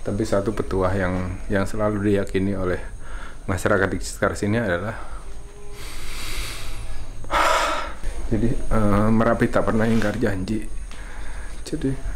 Tapi satu petuah yang selalu diyakini oleh masyarakat di sekitar sini adalah jadi Merapi tak pernah ingkar janji. Jadi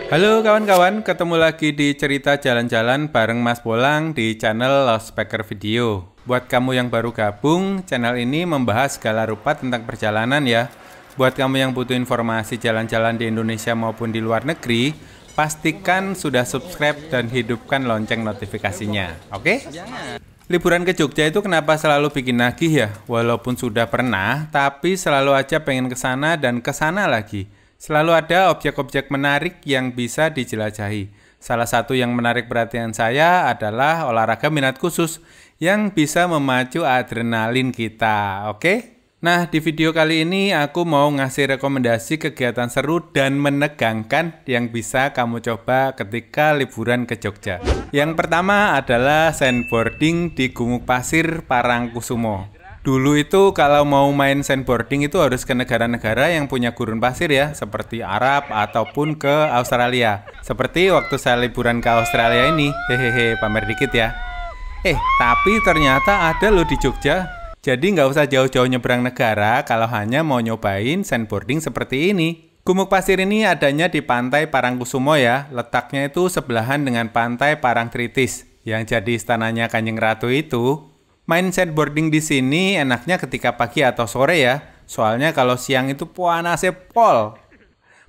halo kawan-kawan, ketemu lagi di cerita jalan-jalan bareng Mas Bolang di channel Loudspeaker Video. Buat kamu yang baru gabung, channel ini membahas segala rupa tentang perjalanan ya. Buat kamu yang butuh informasi jalan-jalan di Indonesia maupun di luar negeri, pastikan sudah subscribe dan hidupkan lonceng notifikasinya, oke? Liburan ke Jogja itu kenapa selalu bikin nagih ya? Walaupun sudah pernah, tapi selalu aja pengen kesana dan kesana lagi. Selalu ada objek-objek menarik yang bisa dijelajahi. Salah satu yang menarik perhatian saya adalah olahraga minat khusus yang bisa memacu adrenalin kita, oke? Nah, di video kali ini aku mau ngasih rekomendasi kegiatan seru dan menegangkan yang bisa kamu coba ketika liburan ke Jogja. Yang pertama adalah sandboarding di Gumuk Pasir Parangkusumo. Dulu itu kalau mau main sandboarding itu harus ke negara-negara yang punya gurun pasir ya, seperti Arab ataupun ke Australia. Seperti waktu saya liburan ke Australia ini, hehehe, pamer dikit ya. Tapi ternyata ada loh di Jogja. Jadi nggak usah jauh-jauh nyebrang negara kalau hanya mau nyobain sandboarding seperti ini. Gumuk Pasir ini adanya di Pantai Parangkusumo ya, letaknya itu sebelahan dengan Pantai Parangtritis, yang jadi istananya Kanjeng Ratu itu. Main sandboarding di sini enaknya ketika pagi atau sore ya, soalnya kalau siang itu panasnya pol.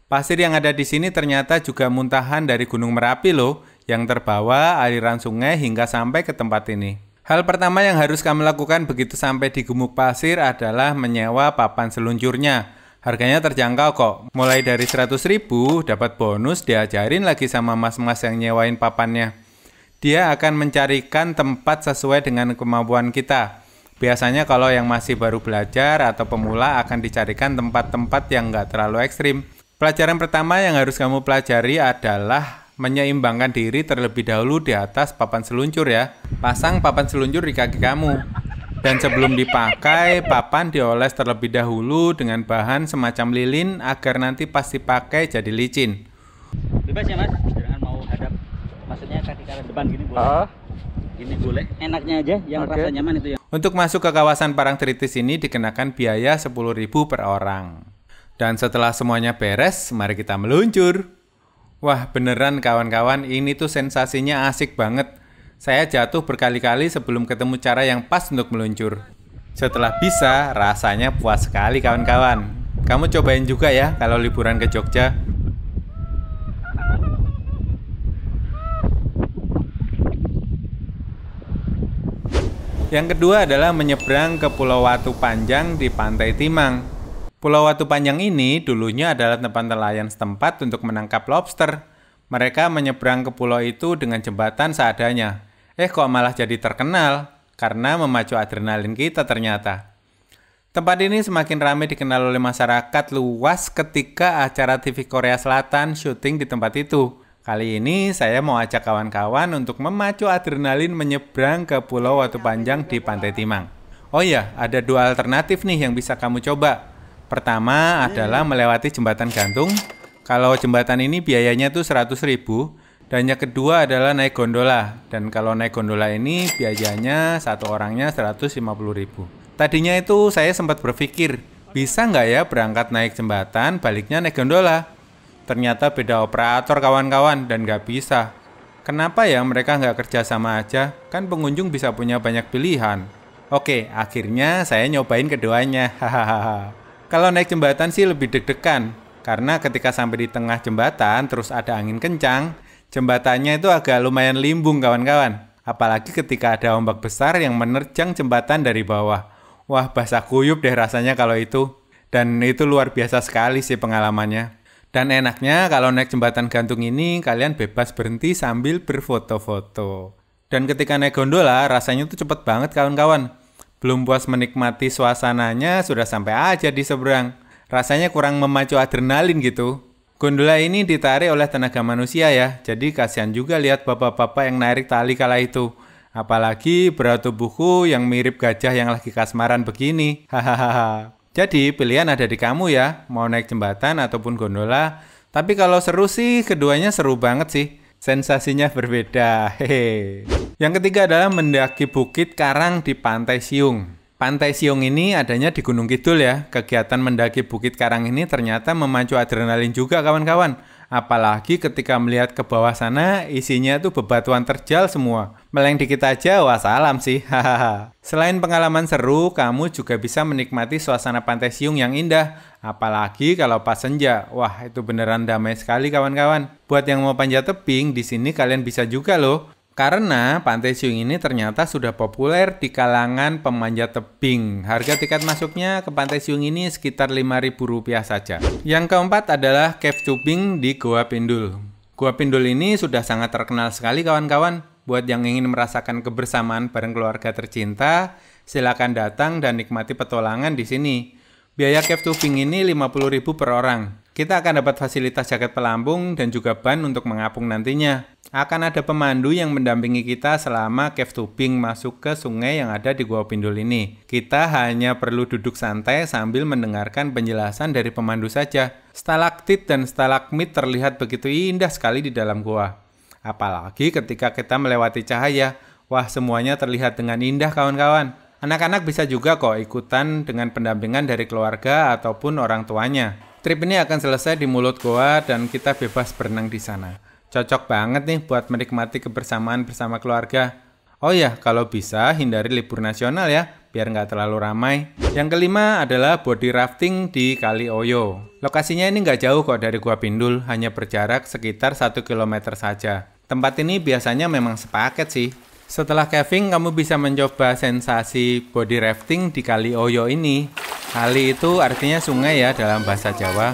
Pasir yang ada di sini ternyata juga muntahan dari Gunung Merapi loh, yang terbawa aliran sungai hingga sampai ke tempat ini. Hal pertama yang harus kamu lakukan begitu sampai di Gumuk Pasir adalah menyewa papan seluncurnya. Harganya terjangkau kok, mulai dari 100.000 dapat bonus diajarin lagi sama mas-mas yang nyewain papannya. Dia akan mencarikan tempat sesuai dengan kemampuan kita. Biasanya kalau yang masih baru belajar atau pemula akan dicarikan tempat-tempat yang nggak terlalu ekstrim. Pelajaran pertama yang harus kamu pelajari adalah menyeimbangkan diri terlebih dahulu di atas papan seluncur ya. Pasang papan seluncur di kaki kamu. Dan sebelum dipakai, papan dioles terlebih dahulu dengan bahan semacam lilin agar nanti pas dipakai jadi licin. Bebas ya mas, jangan mau hadap. Maksudnya kaki ke depan gini boleh. Gini boleh. Enaknya aja yang rasa nyaman itu ya. Untuk masuk ke kawasan Parangtritis ini dikenakan biaya 10.000 per orang. Dan setelah semuanya beres, mari kita meluncur. Wah, beneran kawan-kawan, ini tuh sensasinya asik banget. Saya jatuh berkali-kali sebelum ketemu cara yang pas untuk meluncur. Setelah bisa, rasanya puas sekali kawan-kawan. Kamu cobain juga ya kalau liburan ke Jogja. Yang kedua adalah menyeberang ke Pulau Watu Panjang di Pantai Timang. Pulau Watu Panjang ini dulunya adalah tempat nelayan setempat untuk menangkap lobster. Mereka menyeberang ke pulau itu dengan jembatan seadanya. Kok malah jadi terkenal? Karena memacu adrenalin kita ternyata. Tempat ini semakin ramai dikenal oleh masyarakat luas ketika acara TV Korea Selatan syuting di tempat itu. Kali ini saya mau ajak kawan-kawan untuk memacu adrenalin menyeberang ke Pulau Watu Panjang di Pantai Timang. Oh iya, ada dua alternatif nih yang bisa kamu coba. Pertama adalah melewati jembatan gantung. Kalau jembatan ini biayanya tuh 100.000. Dan yang kedua adalah naik gondola. Dan kalau naik gondola ini biayanya satu orangnya 150.000. Tadinya itu saya sempat berpikir, bisa nggak ya berangkat naik jembatan, baliknya naik gondola? Ternyata beda operator kawan-kawan dan nggak bisa. Kenapa ya mereka nggak kerja sama aja? Kan pengunjung bisa punya banyak pilihan. Oke, akhirnya saya nyobain keduanya. Hahaha. Kalau naik jembatan sih lebih deg-degan. Karena ketika sampai di tengah jembatan terus ada angin kencang, jembatannya itu agak lumayan limbung kawan-kawan. Apalagi ketika ada ombak besar yang menerjang jembatan dari bawah. Wah, basah kuyup deh rasanya kalau itu. Dan itu luar biasa sekali sih pengalamannya. Dan enaknya kalau naik jembatan gantung ini kalian bebas berhenti sambil berfoto-foto. Dan ketika naik gondola rasanya tuh cepet banget kawan-kawan. Belum puas menikmati suasananya, sudah sampai aja di seberang. Rasanya kurang memacu adrenalin gitu. Gondola ini ditarik oleh tenaga manusia ya, jadi kasihan juga lihat bapak-bapak yang narik tali kala itu. Apalagi berat tubuhku yang mirip gajah yang lagi kasmaran begini. Hahaha. Jadi pilihan ada di kamu ya, mau naik jembatan ataupun gondola. Tapi kalau seru sih, keduanya seru banget sih. Sensasinya berbeda. Hehe. Yang ketiga adalah mendaki Bukit Karang di Pantai Siung. Pantai Siung ini adanya di Gunung Kidul ya. Kegiatan mendaki Bukit Karang ini ternyata memacu adrenalin juga kawan-kawan. Apalagi ketika melihat ke bawah sana, isinya tuh bebatuan terjal semua. Meleng dikit aja, wassalam sih. Hahaha. Selain pengalaman seru, kamu juga bisa menikmati suasana Pantai Siung yang indah. Apalagi kalau pas senja. Wah, itu beneran damai sekali kawan-kawan. Buat yang mau panjat tebing, di sini kalian bisa juga loh. Karena Pantai Siung ini ternyata sudah populer di kalangan pemanjat tebing. Harga tiket masuknya ke Pantai Siung ini sekitar Rp5.000 saja. Yang keempat adalah cave tubing di Goa Pindul. Goa Pindul ini sudah sangat terkenal sekali kawan-kawan. Buat yang ingin merasakan kebersamaan bareng keluarga tercinta, silakan datang dan nikmati petualangan di sini. Biaya cave tubing ini Rp50.000 per orang. Kita akan dapat fasilitas jaket pelampung dan juga ban untuk mengapung nantinya. Akan ada pemandu yang mendampingi kita selama cave tubing masuk ke sungai yang ada di Goa Pindul ini. Kita hanya perlu duduk santai sambil mendengarkan penjelasan dari pemandu saja. Stalaktit dan stalagmit terlihat begitu indah sekali di dalam gua. Apalagi ketika kita melewati cahaya. Wah, semuanya terlihat dengan indah kawan-kawan. Anak-anak bisa juga kok ikutan dengan pendampingan dari keluarga ataupun orang tuanya. Trip ini akan selesai di mulut goa dan kita bebas berenang di sana. Cocok banget nih buat menikmati kebersamaan bersama keluarga. Oh ya, kalau bisa hindari libur nasional ya, biar nggak terlalu ramai. Yang kelima adalah body rafting di Kali Oyo. Lokasinya ini nggak jauh kok dari Goa Pindul, hanya berjarak sekitar 1 km saja. Tempat ini biasanya memang sepaket sih. Setelah caving, kamu bisa mencoba sensasi body rafting di Kali Oyo ini. Kali itu artinya sungai ya dalam bahasa Jawa.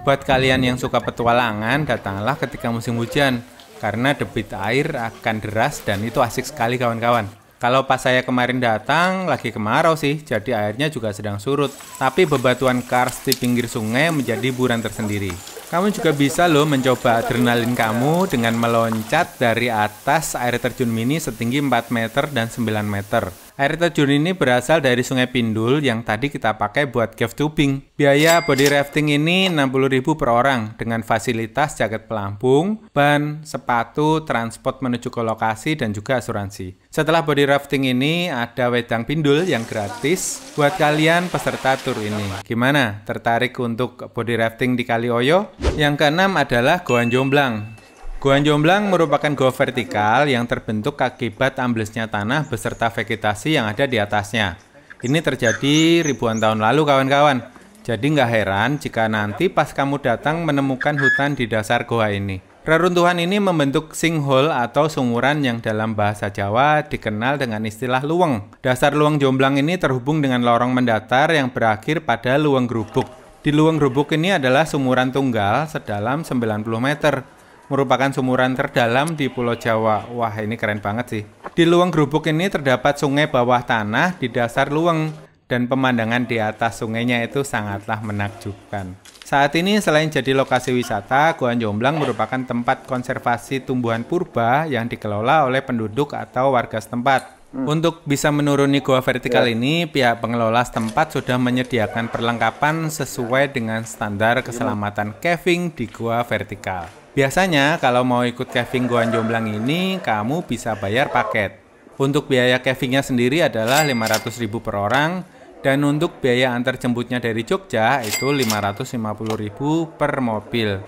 Buat kalian yang suka petualangan, datanglah ketika musim hujan. Karena debit air akan deras dan itu asik sekali kawan-kawan. Kalau pas saya kemarin datang, lagi kemarau sih, jadi airnya juga sedang surut. Tapi bebatuan kars di pinggir sungai menjadi hiburan tersendiri. Kamu juga bisa loh mencoba adrenalin kamu dengan meloncat dari atas air terjun mini setinggi 4 meter dan 9 meter. Air terjun ini berasal dari Sungai Pindul yang tadi kita pakai buat cave tubing. Biaya body rafting ini Rp60.000 per orang dengan fasilitas jaket pelampung, ban, sepatu, transport menuju ke lokasi dan juga asuransi. Setelah body rafting ini ada wedang pindul yang gratis buat kalian peserta tur ini. Gimana? Tertarik untuk body rafting di Kali Oyo? Yang keenam adalah Goa Jomblang. Goa Jomblang merupakan goa vertikal yang terbentuk akibat amblesnya tanah beserta vegetasi yang ada di atasnya. Ini terjadi ribuan tahun lalu kawan-kawan. Jadi nggak heran jika nanti pas kamu datang menemukan hutan di dasar goa ini. Reruntuhan ini membentuk sinkhole atau sunguran yang dalam bahasa Jawa dikenal dengan istilah luweng. Dasar luweng Jomblang ini terhubung dengan lorong mendatar yang berakhir pada luweng Grubuk. Di luweng Grubuk ini adalah sumuran tunggal sedalam 90 meter. Merupakan sumuran terdalam di Pulau Jawa. Wah, ini keren banget sih. Di luweng Grubuk ini terdapat sungai bawah tanah di dasar luweng dan pemandangan di atas sungainya itu sangatlah menakjubkan. Saat ini selain jadi lokasi wisata, Goa Jomblang merupakan tempat konservasi tumbuhan purba yang dikelola oleh penduduk atau warga setempat. Untuk bisa menuruni goa vertikal ini, pihak pengelola setempat sudah menyediakan perlengkapan sesuai dengan standar keselamatan caving di goa vertikal. Biasanya kalau mau ikut caving Goa Jomblang ini, kamu bisa bayar paket. Untuk biaya cavingnya sendiri adalah Rp500.000 per orang, dan untuk biaya antar jemputnya dari Jogja itu Rp550.000 per mobil.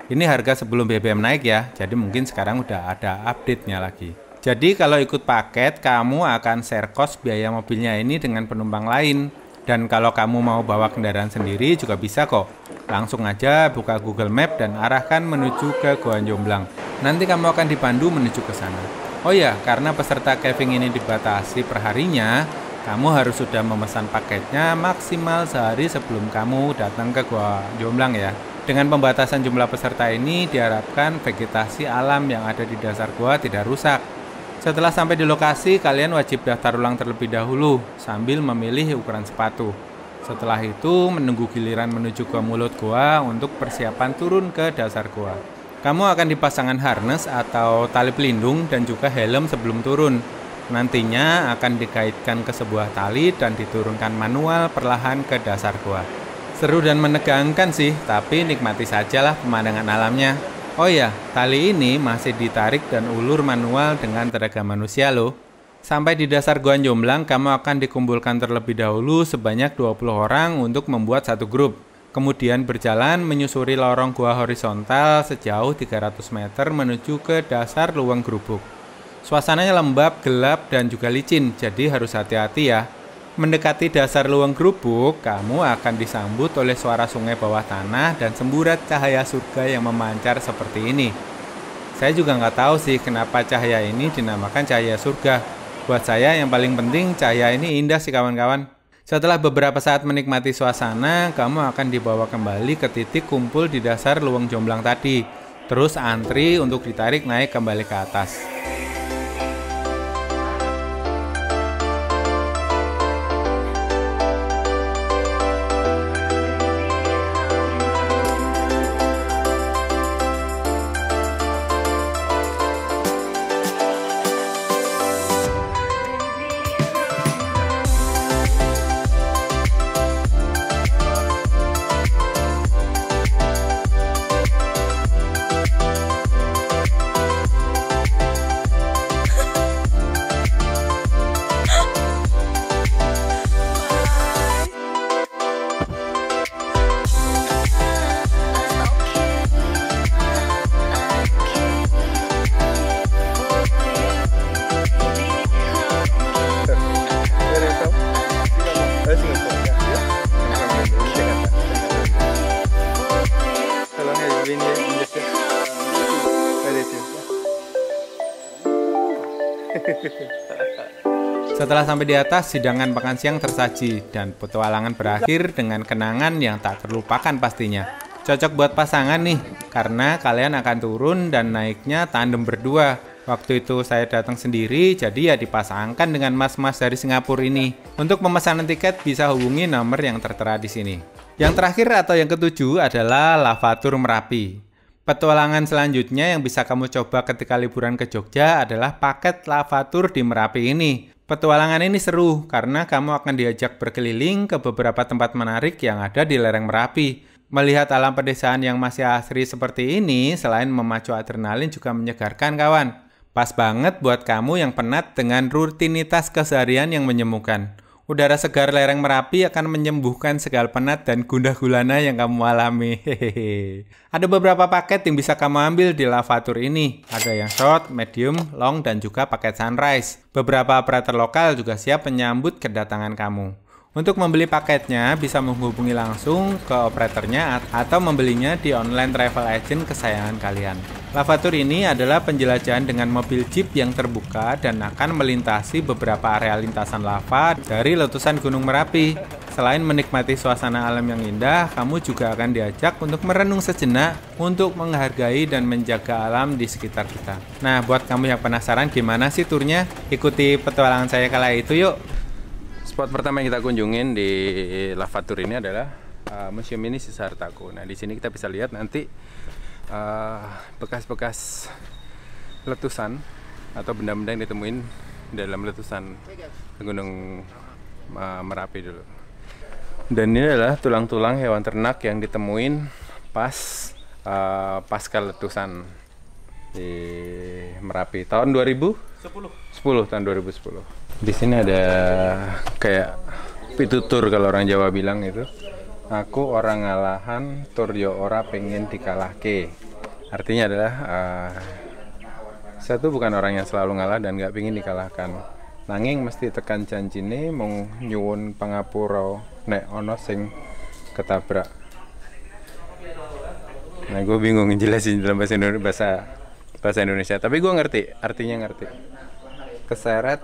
Ini harga sebelum BBM naik ya, jadi mungkin sekarang udah ada update-nya lagi. Jadi kalau ikut paket, kamu akan share cost biaya mobilnya ini dengan penumpang lain. Dan kalau kamu mau bawa kendaraan sendiri juga bisa kok. Langsung aja buka Google Map dan arahkan menuju ke Goa Jomblang. Nanti kamu akan dipandu menuju ke sana. Oh ya, karena peserta caving ini dibatasi perharinya, kamu harus sudah memesan paketnya maksimal sehari sebelum kamu datang ke Goa Jomblang ya. Dengan pembatasan jumlah peserta ini diharapkan vegetasi alam yang ada di dasar goa tidak rusak. Setelah sampai di lokasi, kalian wajib daftar ulang terlebih dahulu sambil memilih ukuran sepatu. Setelah itu, menunggu giliran menuju ke mulut gua untuk persiapan turun ke dasar gua. Kamu akan dipasangkan harness atau tali pelindung dan juga helm sebelum turun. Nantinya akan dikaitkan ke sebuah tali dan diturunkan manual perlahan ke dasar gua. Seru dan menegangkan sih, tapi nikmati sajalah pemandangan alamnya. Oh ya, tali ini masih ditarik dan ulur manual dengan tenaga manusia loh. Sampai di dasar Gua Jomblang, kamu akan dikumpulkan terlebih dahulu sebanyak 20 orang untuk membuat satu grup. Kemudian berjalan menyusuri lorong gua horizontal sejauh 300 meter menuju ke dasar Luweng Grubuk. Suasananya lembab, gelap, dan juga licin, jadi harus hati-hati ya. Mendekati dasar Luweng Grubuk, kamu akan disambut oleh suara sungai bawah tanah dan semburat cahaya surga yang memancar seperti ini. Saya juga nggak tahu sih kenapa cahaya ini dinamakan cahaya surga. Buat saya yang paling penting cahaya ini indah sih kawan-kawan. Setelah beberapa saat menikmati suasana, kamu akan dibawa kembali ke titik kumpul di dasar Luweng Jomblang tadi. Terus antri untuk ditarik naik kembali ke atas. Setelah sampai di atas, hidangan makan siang tersaji dan petualangan berakhir dengan kenangan yang tak terlupakan pastinya. Cocok buat pasangan nih, karena kalian akan turun dan naiknya tandem berdua. Waktu itu saya datang sendiri, jadi ya dipasangkan dengan mas-mas dari Singapura ini. Untuk pemesanan tiket bisa hubungi nomor yang tertera di sini. Yang terakhir atau yang ketujuh adalah Lavatur Merapi. Petualangan selanjutnya yang bisa kamu coba ketika liburan ke Jogja adalah paket Lavatur di Merapi ini. Petualangan ini seru karena kamu akan diajak berkeliling ke beberapa tempat menarik yang ada di lereng Merapi. Melihat alam pedesaan yang masih asri seperti ini, selain memacu adrenalin juga menyegarkan kawan. Pas banget buat kamu yang penat dengan rutinitas keseharian yang menyemukan. Udara segar lereng Merapi akan menyembuhkan segala penat dan gundah gulana yang kamu alami. Hehehe. Ada beberapa paket yang bisa kamu ambil di Lavatur ini. Ada yang short, medium, long, dan juga paket sunrise. Beberapa operator lokal juga siap menyambut kedatangan kamu. Untuk membeli paketnya, bisa menghubungi langsung ke operatornya atau membelinya di online travel agent kesayangan kalian. Lavatur ini adalah penjelajahan dengan mobil jeep yang terbuka dan akan melintasi beberapa area lintasan lava dari letusan Gunung Merapi. Selain menikmati suasana alam yang indah, kamu juga akan diajak untuk merenung sejenak untuk menghargai dan menjaga alam di sekitar kita. Nah, buat kamu yang penasaran gimana sih turnya? Ikuti petualangan saya kala itu yuk! Spot pertama yang kita kunjungin di Lavatur ini adalah Museum Mini Sisa Hartaku. Nah, di sini kita bisa lihat nanti bekas-bekas letusan atau benda-benda yang ditemuin dalam letusan Gunung Merapi dulu. Dan ini adalah tulang-tulang hewan ternak yang ditemuin pasca letusan di Merapi tahun 2010 tahun 2010. Di sini ada kayak pitutur kalau orang Jawa bilang itu. Aku orang ngalahan, tur yo ora pengen dikalahke. Artinya adalah saya tuh bukan orang yang selalu ngalah dan nggak pengen dikalahkan. Nanging mesti tekan janjine mau nyuwun pangapura nek ono sing ketabrak. Nah, gue bingung jelasin dalam bahasa Indonesia. Tapi gue ngerti, artinya ngerti. Keseret,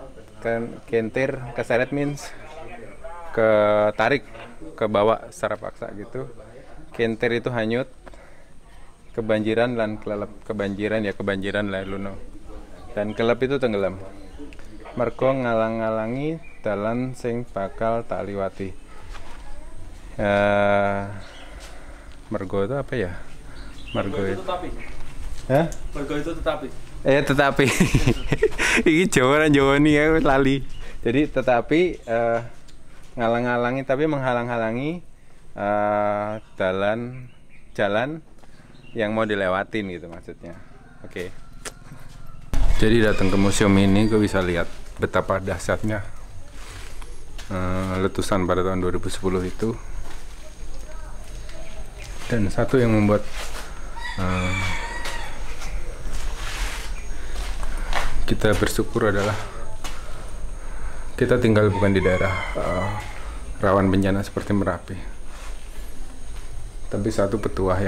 kentir, keseret means ketarik ke bawah secara paksa gitu. Kentir itu hanyut, kebanjiran lan kelelep, kebanjiran lah luno. Dan kelep itu tenggelam. Mergo ngalang-alangi dalan sing bakal tak liwati. Mergo itu apa ya? Mergo itu tetapi. Hah? Mergo itu tetapi. Tetapi. Ini Jawa nih ya lali. Jadi tetapi ngalang-alangi tapi menghalang-halangi jalan yang mau dilewatin gitu maksudnya. Oke. Jadi datang ke museum ini gue bisa lihat betapa dahsyatnya letusan pada tahun 2010 itu. Dan satu yang membuat kita bersyukur adalah kita tinggal bukan di daerah rawan bencana seperti Merapi, tapi satu petuah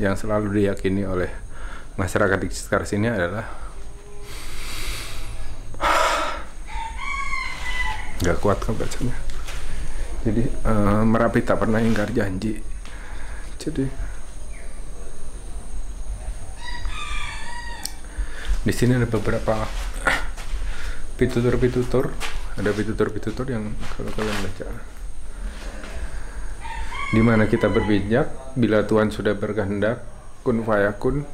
yang selalu diyakini oleh masyarakat di sekitar sini adalah nggak kuat kan bacanya. Jadi Merapi tak pernah ingkar janji. Jadi di sini ada beberapa pitutur yang kalau kalian baca, di mana kita berpijak bila Tuhan sudah berkehendak, kun fayakun,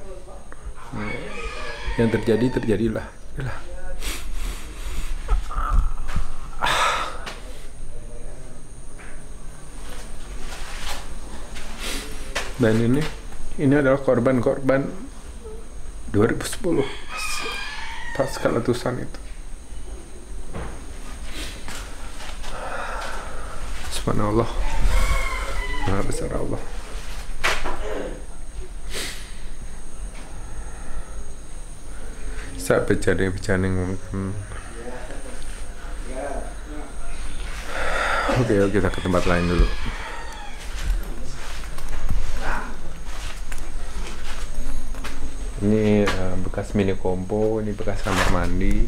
yang terjadilah. Dan ini adalah korban-korban 2010 pasca letusan itu. Subhanallah, Maha besar Allah. Saya berjalan mungkin. Oke, kita ke tempat lain dulu. Ini bekas mini kompo, ini bekas kamar mandi.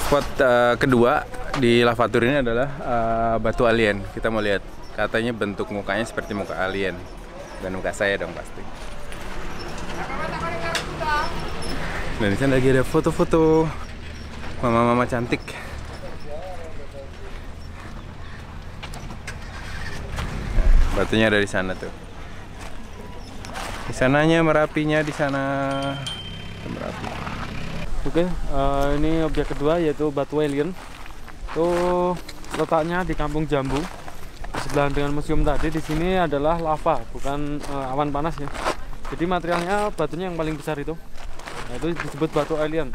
Spot kedua di lavatur ini adalah batu alien. Kita mau lihat, katanya bentuk mukanya seperti muka alien. Dan muka saya dong pasti. Dan di sana lagi ada foto-foto mama-mama cantik. Batunya ada di sana tuh. Di sananya Merapinya di sana. Merapi. Oke, ini objek kedua yaitu batu alien. Itu letaknya di Kampung Jambu. Di sebelah dengan museum tadi, di sini adalah lava, bukan awan panas ya. Jadi materialnya batunya yang paling besar itu. Nah, itu disebut batu alien.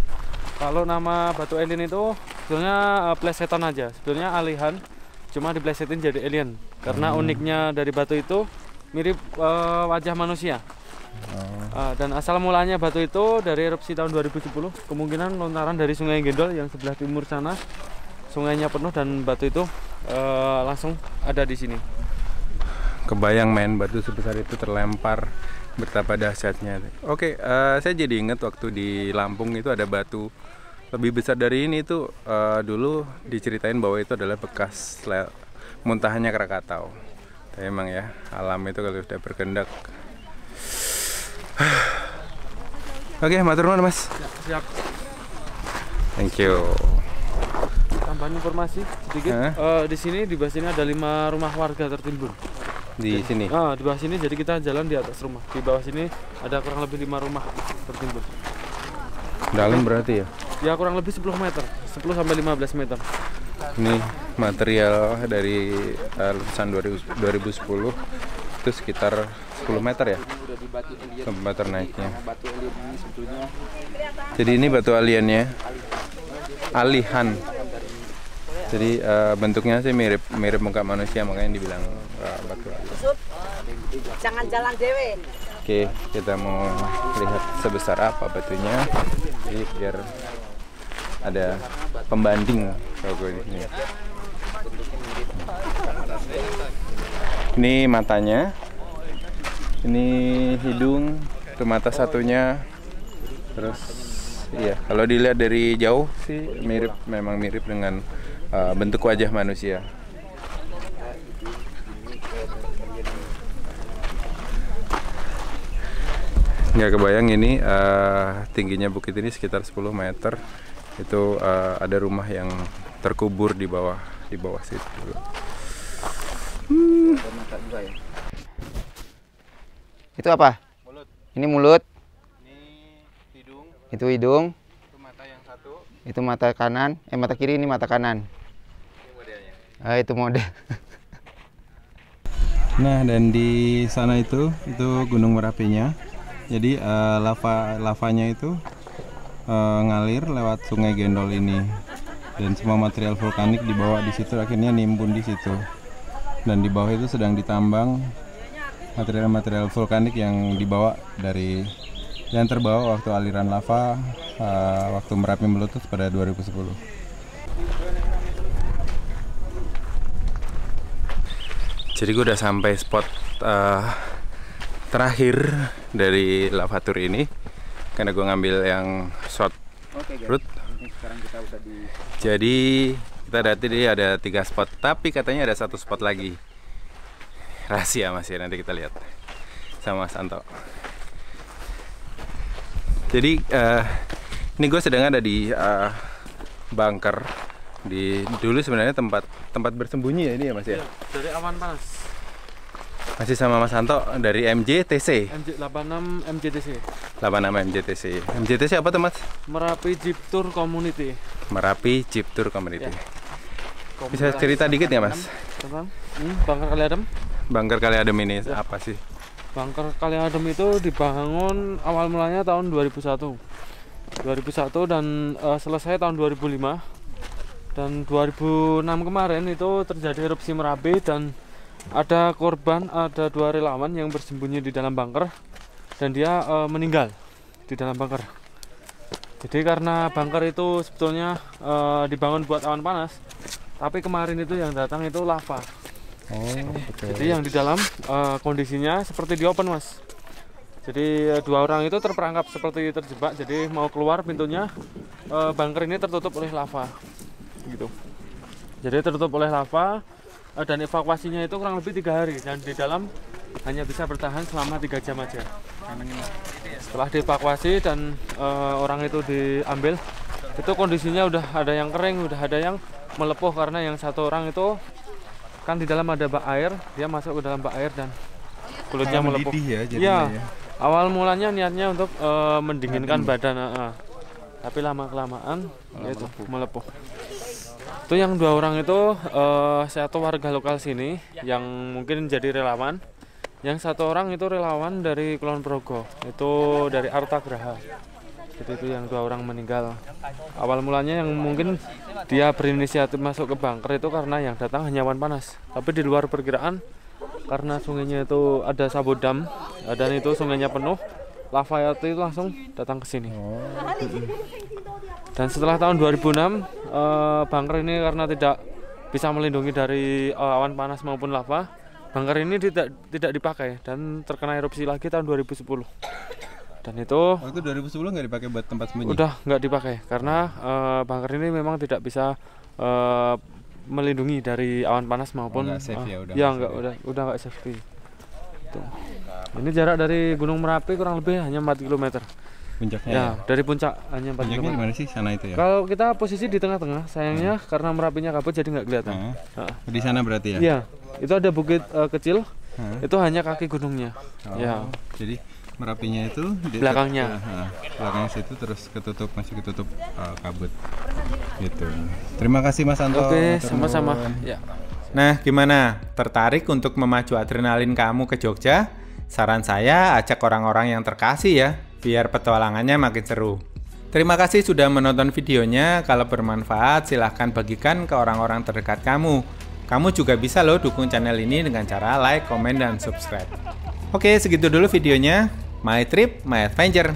Kalau nama batu alien itu sebenarnya plesetan aja. Sebenarnya alihan, cuma diplesetin jadi alien. Karena uniknya dari batu itu mirip wajah manusia. Dan asal mulanya batu itu dari erupsi tahun 2010, kemungkinan lontaran dari Sungai Gendol yang sebelah timur sana. Sungainya penuh dan batu itu langsung ada di sini. Kebayang men, batu sebesar itu terlempar, betapa dahsyatnya. Oke, saya jadi ingat waktu di Lampung itu ada batu lebih besar dari ini tuh. Dulu diceritain bahwa itu adalah bekas muntahannya Krakatau. Tapi emang ya, alam itu kalau sudah berkehendak. Oke, matur nuwun Mas. Siap. Thank you. Tambahan informasi sedikit. Di sini di bawah sini ada 5 rumah warga tertimbun. Di sini. Di bawah sini, jadi kita jalan di atas rumah. Di bawah sini ada kurang lebih 5 rumah tertimbun. Dalam berarti ya? Ya kurang lebih 10 meter, 10 sampai 15 meter. Ini material dari letusan 2010 itu sekitar 10 meter ya? 10 meter naiknya. Jadi ini batu aliennya, alihan. Jadi bentuknya sih mirip muka manusia, makanya dibilang batu alien. Jangan jalan dewe. Oke, kita mau lihat sebesar apa batunya. Jadi biar ada pembanding logo ini. Ini matanya, ini hidung, itu mata satunya. Terus, iya, kalau dilihat dari jauh sih memang mirip dengan bentuk wajah manusia. Nggak kebayang ini tingginya bukit ini sekitar 10 meter. Itu ada rumah yang terkubur di bawah situ. Itu apa? Mulut. Ini mulut. Ini hidung. Itu hidung. Itu mata yang satu. Itu mata kanan. Mata kiri, ini mata kanan. Ini modelnya. Itu model. Nah, dan di sana itu Gunung Merapinya. Jadi lavanya itu ngalir lewat Sungai Gendol ini. Dan semua material vulkanik dibawa di situ, akhirnya nimbun di situ. Dan di bawah itu sedang ditambang material-material vulkanik yang dibawa yang terbawa waktu aliran lava waktu Merapi meletus pada 2010. Jadi gue udah sampai spot terakhir dari lava tour ini, karena gue ngambil yang short route. Jadi kita ada 3 spot, tapi katanya ada 1 spot lagi rahasia masih, nanti kita lihat sama Mas Anto. Jadi ini gue sedang ada di bunker. Dulu sebenarnya tempat bersembunyi ya ini ya Mas ya? Dari awan panas. Masih sama Mas Anto dari MJTC. 86 MJTC. 86 MJTC. MJTC apa tuh Mas? Merapi Jeep Tour Community. Merapi Jeep Tour Community. Ya. Bisa cerita dikit nggak Mas? Tentang Bangker Kali Adem. Bangker Kali Adem ini apa sih? Bangker Kali Adem itu dibangun awal mulanya tahun 2001 dan selesai tahun 2005. Dan 2006 kemarin itu terjadi erupsi Merapi dan ada korban, ada 2 relawan yang bersembunyi di dalam bunker dan dia meninggal di dalam bunker. Jadi karena bunker itu sebetulnya dibangun buat awan panas, tapi kemarin itu yang datang itu lava. Jadi yang di dalam kondisinya seperti di open Mas. Jadi 2 orang itu terperangkap seperti terjebak, jadi mau keluar pintunya bunker ini tertutup oleh lava. Gitu. Jadi tertutup oleh lava dan evakuasinya itu kurang lebih 3 hari dan di dalam hanya bisa bertahan selama 3 jam aja. Setelah dievakuasi dan orang itu diambil, itu kondisinya udah ada yang kering, udah ada yang melepuh karena yang 1 orang itu kan di dalam ada bak air, dia masuk ke dalam bak air dan kulitnya melepuh. Ya, awal mulanya niatnya untuk mendinginkan badan, tapi lama kelamaan itu melepuh. Itu yang 2 orang itu satu warga lokal sini yang mungkin jadi relawan, yang 1 orang itu relawan dari Kulon Progo, itu dari Artagraha. Jadi itu yang 2 orang meninggal. Awal mulanya yang mungkin dia berinisiatif masuk ke bunker itu karena yang datang hanya awan panas, tapi di luar perkiraan karena sungainya itu ada sabodam dan itu sungainya penuh, lava itu langsung datang ke sini. Dan setelah tahun 2006 bunker ini karena tidak bisa melindungi dari awan panas maupun lava, bunker ini tidak dipakai dan terkena erupsi lagi tahun 2010. Dan itu waktu 2010 nggak dipakai buat tempat sembunyi? Udah nggak dipakai karena bunker ini memang tidak bisa melindungi dari awan panas maupun udah nggak safety. Tuh. Ini jarak dari Gunung Merapi kurang lebih hanya 4 km. Puncaknya ya, dari puncak hanya 4 km. Puncaknya di mana sih sana itu ya? Kalau kita posisi di tengah-tengah, sayangnya karena Merapinya kabut jadi nggak kelihatan. Di sana berarti ya? Iya, itu ada bukit kecil, itu hanya kaki gunungnya. Ya. Jadi Merapinya itu di belakangnya. Belakangnya situ terus masih ketutup kabut. Gitu. Terima kasih Mas Anto. Oke, sama-sama. Ya. Nah, gimana? Tertarik untuk memacu adrenalin kamu ke Jogja? Saran saya ajak orang-orang yang terkasih ya, biar petualangannya makin seru. Terima kasih sudah menonton videonya. Kalau bermanfaat, silahkan bagikan ke orang-orang terdekat kamu. Kamu juga bisa loh dukung channel ini dengan cara like, komen, dan subscribe. Oke, segitu dulu videonya. My trip, my adventure.